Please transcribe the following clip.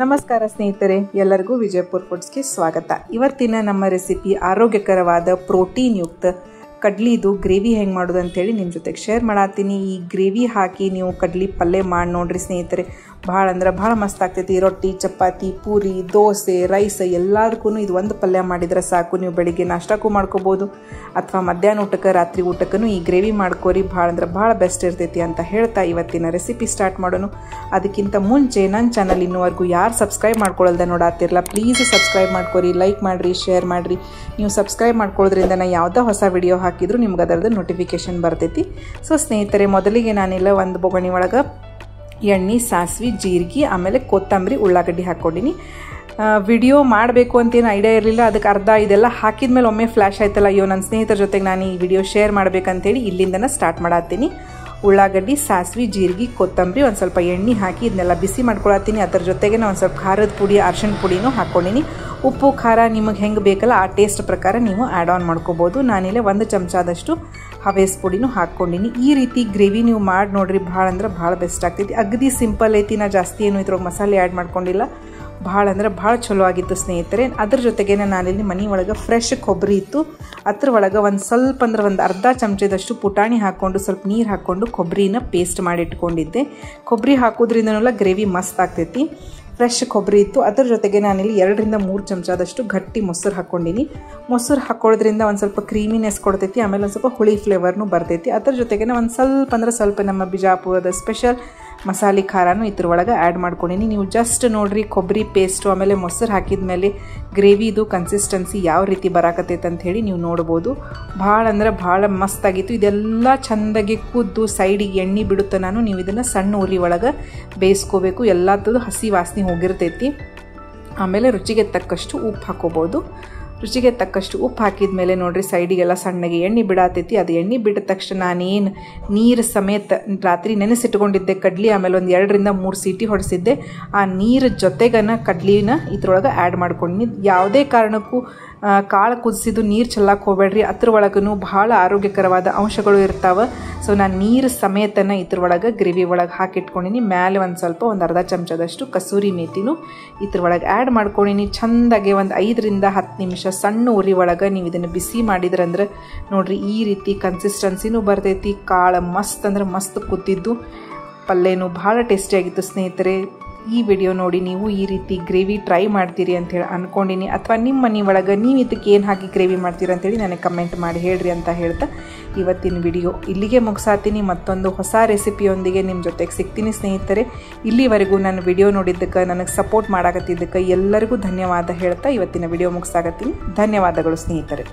ನಮಸ್ಕಾರ ಸ್ನೇಹಿತರೆ, ಎಲ್ಲರಿಗೂ ವಿಜಯಪುರ ಫುಡ್ಸ್ಗೆ ಸ್ವಾಗತ. ಇವತ್ತಿನ ನಮ್ಮ ರೆಸಿಪಿ ಆರೋಗ್ಯಕರವಾದ ಪ್ರೋಟೀನ್ ಯುಕ್ತ ಕಡ್ಲಿದು ಗ್ರೇವಿ ಹೆಂಗೆ ಮಾಡೋದು ಅಂತೇಳಿ ನಿಮ್ಮ ಜೊತೆಗೆ ಶೇರ್ ಮಾಡತ್ತೀನಿ. ಈ ಗ್ರೇವಿ ಹಾಕಿ ನೀವು ಕಡ್ಲಿ ಪಲ್ಯ ಮಾಡಿ ನೋಡ್ರಿ ಸ್ನೇಹಿತರೆ, ಭಾಳ ಅಂದ್ರೆ ಭಾಳ ಮಸ್ತ್ ಆಗ್ತೈತಿ. ರೊಟ್ಟಿ, ಚಪಾತಿ, ಪೂರಿ, ದೋಸೆ, ರೈಸ್ ಎಲ್ಲದಕ್ಕೂ ಇದು ಒಂದು ಪಲ್ಯ ಮಾಡಿದ್ರೆ ಸಾಕು. ನೀವು ಬೆಳಿಗ್ಗೆ ನಾಷ್ಟಕ್ಕೂ ಮಾಡ್ಕೋಬೋದು ಅಥವಾ ಮಧ್ಯಾಹ್ನ ಊಟಕ್ಕೆ, ರಾತ್ರಿ ಊಟಕ್ಕೂ ಈ ಗ್ರೇವಿ ಮಾಡ್ಕೋರಿ. ಭಾಳ ಅಂದ್ರೆ ಭಾಳ ಬೆಸ್ಟ್ ಇರ್ತೈತಿ ಅಂತ ಹೇಳ್ತಾ ಇವತ್ತಿನ ರೆಸಿಪಿ ಸ್ಟಾರ್ಟ್ ಮಾಡೋಣ. ಅದಕ್ಕಿಂತ ಮುಂಚೆ ನನ್ನ ಚಾನಲ್ ಇನ್ನೂವರೆಗೂ ಯಾರು ಸಬ್ಸ್ಕ್ರೈಬ್ ಮಾಡ್ಕೊಳ್ಳಲ್ದ ನೋಡಾತಿರಲ್ಲ, ಪ್ಲೀಸ್ ಸಬ್ಸ್ಕ್ರೈಬ್ ಮಾಡ್ಕೊರಿ, ಲೈಕ್ ಮಾಡಿರಿ, ಶೇರ್ ಮಾಡಿರಿ. ನೀವು ಸಬ್ಸ್ಕ್ರೈಬ್ ಮಾಡ್ಕೊಳ್ಳೋದ್ರಿಂದ ನಾನು ಯಾವುದೋ ಹೊಸ ವಿಡಿಯೋ ಹಾಕಿದ್ರು ನಿಮ್ಗೆ ಅದರದ್ದು ನೋಟಿಫಿಕೇಶನ್ ಬರ್ತೈತಿ. ಸೊ ಸ್ನೇಹಿತರೆ, ಮೊದಲಿಗೆ ನಾನೆಲ್ಲ ಒಂದು ಬೊಗಣಿ ಒಳಗೆ ಎಣ್ಣೆ, ಸಾಸಿವೆ, ಜೀರಿಗೆ, ಆಮೇಲೆ ಕೊತ್ತಂಬರಿ, ಉಳ್ಳಾಗಡ್ಡಿ ಹಾಕ್ಕೊಂಡಿನಿ. ವಿಡಿಯೋ ಮಾಡಬೇಕು ಅಂತೇನು ಐಡಿಯಾ ಇರಲಿಲ್ಲ, ಅದಕ್ಕೆ ಅರ್ಧ ಇದೆಲ್ಲ ಹಾಕಿದ ಮೇಲೆ ಒಮ್ಮೆ ಫ್ಲ್ಯಾಶ್ ಆಯ್ತಲ್ಲ, ಅಯ್ಯೋ ನನ್ನ ಸ್ನೇಹಿತರ ಜೊತೆಗೆ ನಾನು ಈ ವಿಡಿಯೋ ಶೇರ್ ಮಾಡಬೇಕಂತೇಳಿ ಇಲ್ಲಿಂದನೇ ಸ್ಟಾರ್ಟ್ ಮಾಡತ್ತೀನಿ. ಉಳ್ಳಾಗಡ್ಡಿ, ಸಾಸಿವೆ, ಜೀರಿಗೆ, ಕೊತ್ತಂಬರಿ, ಒಂದು ಸ್ವಲ್ಪ ಎಣ್ಣೆ ಹಾಕಿ ಇದನ್ನೆಲ್ಲ ಬಿಸಿ ಮಾಡ್ಕೊಳತ್ತೀನಿ. ಅದರ ಜೊತೆಗೆ ನಾನು ಒಂದು ಸ್ವಲ್ಪ ಖಾರದ ಪುಡಿ, ಅರ್ಶಿಣ ಪುಡಿನೂ ಹಾಕ್ಕೊಂಡಿನಿ. ಉಪ್ಪು ಖಾರ ನಿಮಗೆ ಹೆಂಗೆ ಬೇಕಲ್ಲ ಆ ಟೇಸ್ಟ್ ಪ್ರಕಾರ ನೀವು ಆ್ಯಡ್ ಆನ್ ಮಾಡ್ಕೋಬೋದು. ನಾನಿಲ್ಲೇ 1 ಚಮಚದಷ್ಟು ಹವೇಸ್ ಪುಡಿನೂ ಹಾಕ್ಕೊಂಡಿನಿ. ಈ ರೀತಿ ಗ್ರೇವಿ ನೀವು ಮಾಡಿ ನೋಡ್ರಿ, ಭಾಳ ಅಂದ್ರೆ ಭಾಳ ಬೆಸ್ಟ್ ಆಗ್ತೈತಿ. ಅಗದಿ ಸಿಂಪಲ್ ಐತಿ, ನಾ ಜಾಸ್ತಿ ಏನು ಇದ್ರೊಳಗೆ ಮಸಾಲೆ ಆ್ಯಡ್ ಮಾಡ್ಕೊಂಡಿಲ್ಲ. ಭಾಳ ಅಂದ್ರೆ ಭಾಳ ಚಲೋ ಆಗಿತ್ತು ಸ್ನೇಹಿತರೆ. ಅದ್ರ ಜೊತೆಗೆ ನಾನಿಲ್ಲಿ ಮನೆ ಒಳಗೆ ಫ್ರೆಶ್ ಕೊಬ್ಬರಿ ಇತ್ತು, ಅದ್ರ ಒಳಗೆ ಒಂದು ಸ್ವಲ್ಪ ಅಂದ್ರೆ ಒಂದು ಅರ್ಧ ಚಮಚದಷ್ಟು ಪುಟಾಣಿ ಹಾಕ್ಕೊಂಡು ಸ್ವಲ್ಪ ನೀರು ಹಾಕ್ಕೊಂಡು ಕೊಬ್ಬರಿನ ಪೇಸ್ಟ್ ಮಾಡಿ ಇಟ್ಕೊಂಡಿದ್ದೆ. ಕೊಬ್ಬರಿ ಹಾಕೋದ್ರಿಂದನೆಲ್ಲ ಗ್ರೇವಿ ಮಸ್ತ್ ಆಗ್ತೈತಿ. ಫ್ರೆಶ್ ಕೊಬ್ಬರಿ ಇತ್ತು. ಅದ್ರ ಜೊತೆಗೆ ನಾನಿಲ್ಲಿ 2 ರಿಂದ 3 ಚಮಚದಷ್ಟು ಗಟ್ಟಿ ಮೊಸರು ಹಾಕ್ಕೊಂಡಿನಿ. ಮೊಸರು ಹಾಕೊಳ್ಳೋದ್ರಿಂದ ಒಂದು ಸ್ವಲ್ಪ ಕ್ರೀಮಿನೆಸ್ ಕೊಡ್ತೈತಿ, ಆಮೇಲೆ ಒಂದು ಸ್ವಲ್ಪ ಹುಳಿ ಫ್ಲೇವರ್ನು ಬರ್ತೈತಿ. ಅದ್ರ ಜೊತೆಗೆ ಒಂದು ಸ್ವಲ್ಪ ಅಂದ್ರೆ ಸ್ವಲ್ಪ ನಮ್ಮ ಬಿಜಾಪುರದ ಸ್ಪೆಷಲ್ ಮಸಾಲೆ ಖಾರನೂ ಇದ್ರ ಒಳಗೆ ಆ್ಯಡ್ ಮಾಡ್ಕೊಂಡಿನಿ. ನೀವು ಜಸ್ಟ್ ನೋಡ್ರಿ, ಕೊಬ್ಬರಿ ಪೇಸ್ಟು ಆಮೇಲೆ ಮೊಸರು ಹಾಕಿದ ಮೇಲೆ ಗ್ರೇವಿದು ಕನ್ಸಿಸ್ಟೆನ್ಸಿ ಯಾವ ರೀತಿ ಬರಾಕತ್ತೈತೆ ಅಂತ ಹೇಳಿ ನೀವು ನೋಡ್ಬೋದು. ಭಾಳ ಅಂದ್ರೆ ಭಾಳ ಮಸ್ತಾಗಿತ್ತು. ಇದೆಲ್ಲ ಚೆಂದಾಗಿ ಕುದ್ದು ಸೈಡಿಗೆ ಎಣ್ಣೆ ಬಿಡುತ್ತೆ. ನೀವು ಇದನ್ನು ಸಣ್ಣ ಉರಿ ಒಳಗೆ ಬೇಯಿಸ್ಕೋಬೇಕು. ಎಲ್ಲದೂ ಹಸಿ ವಾಸನೆ ಹೋಗಿರ್ತೈತಿ. ಆಮೇಲೆ ರುಚಿಗೆ ತಕ್ಕಷ್ಟು ಉಪ್ಪು ಹಾಕೋಬೋದು. ರುಚಿಗೆ ತಕ್ಕಷ್ಟು ಉಪ್ಪು ಹಾಕಿದ ಮೇಲೆ ನೋಡಿರಿ, ಸೈಡಿಗೆಲ್ಲ ಸಣ್ಣಗೆ ಎಣ್ಣೆ ಬಿಡಾತೈತಿ. ಅದು ಎಣ್ಣೆ ಬಿಟ್ಟ ತಕ್ಷಣ ನಾನೇನು ನೀರು ಸಮೇತ ರಾತ್ರಿ ನೆನೆಸಿಟ್ಕೊಂಡಿದ್ದೆ ಕಡ್ಲಿ, ಆಮೇಲೆ ಒಂದು 2 ರಿಂದ 3 ಸೀಟಿ ಹೊಡೆಸಿದ್ದೆ. ಆ ನೀರು ಜೊತೆಗನ ಕಡ್ಲಿನ ಇದ್ರೊಳಗೆ ಆ್ಯಡ್ ಮಾಡ್ಕೊಂಡಿನಿ. ಯಾವುದೇ ಕಾರಣಕ್ಕೂ ಕಾಳು ಕುದಿಸಿದ್ದು ನೀರು ಚೆಲ್ಲಕ್ಕೆ ಹೋಗ್ಬೇಡ್ರಿ, ಅದ್ರ ಒಳಗೂ ಭಾಳ ಆರೋಗ್ಯಕರವಾದ ಅಂಶಗಳು ಇರ್ತಾವೆ. ಸೊ ನಾನು ನೀರು ಸಮೇತನ ಇದ್ರೊಳಗೆ ಗ್ರೇವಿ ಒಳಗೆ ಹಾಕಿಟ್ಕೊಂಡಿನಿ. ಮೇಲೆ ಒಂದು ಅರ್ಧ ಚಮಚದಷ್ಟು ಕಸೂರಿ ಮೇಥಿನೂ ಇದ್ರೊಳಗೆ ಆ್ಯಡ್ ಮಾಡ್ಕೊಂಡಿನಿ. ಚೆಂದಾಗೆ ಒಂದು 5 ರಿಂದ 10 ನಿಮಿಷ ಸಣ್ಣ ಉರಿ ಒಳಗೆ ನೀವು ಇದನ್ನು ಬಿಸಿ ಮಾಡಿದ್ರಂದ್ರೆ ನೋಡಿರಿ, ಈ ರೀತಿ ಕನ್ಸಿಸ್ಟೆನ್ಸಿನೂ ಬರ್ತೈತಿ. ಕಾಳು ಮಸ್ತ್ ಅಂದ್ರೆ ಮಸ್ತ್ ಕುದ್ದಿದ್ದು, ಪಲ್ಯನೂ ಭಾಳ ಟೇಸ್ಟಿಯಾಗಿತ್ತು ಸ್ನೇಹಿತರೆ. ಈ ವಿಡಿಯೋ ನೋಡಿ ನೀವು ಈ ರೀತಿ ಗ್ರೇವಿ ಟ್ರೈ ಮಾಡ್ತೀರಿ ಅಂಥೇಳಿ ಅಂದ್ಕೊಂಡಿನಿ. ಅಥವಾ ನಿಮ್ಮ ಮನೆ ಒಳಗೆ ನೀವು ಇದಕ್ಕೆ ಏನು ಹಾಕಿ ಗ್ರೇವಿ ಮಾಡ್ತೀರಿ ಅಂತೇಳಿ ನನಗೆ ಕಮೆಂಟ್ ಮಾಡಿ ಹೇಳ್ರಿ ಅಂತ ಹೇಳ್ತಾ ಇವತ್ತಿನ ವಿಡಿಯೋ ಇಲ್ಲಿಗೆ ಮುಗಿಸಾತೀನಿ. ಮತ್ತೊಂದು ಹೊಸ ರೆಸಿಪಿಯೊಂದಿಗೆ ನಿಮ್ಮ ಜೊತೆಗೆ ಸಿಗ್ತೀನಿ ಸ್ನೇಹಿತರೆ. ಇಲ್ಲಿವರೆಗೂ ನನ್ನ ವಿಡಿಯೋ ನೋಡಿದ್ದಕ್ಕೆ, ನನಗೆ ಸಪೋರ್ಟ್ ಮಾಡಾಕತ್ತಿದ್ದಕ್ಕೆ ಎಲ್ಲರಿಗೂ ಧನ್ಯವಾದ ಹೇಳ್ತಾ ಇವತ್ತಿನ ವಿಡಿಯೋ ಮುಗಿಸಾಕತ್ತೀನಿ. ಧನ್ಯವಾದಗಳು ಸ್ನೇಹಿತರೆ.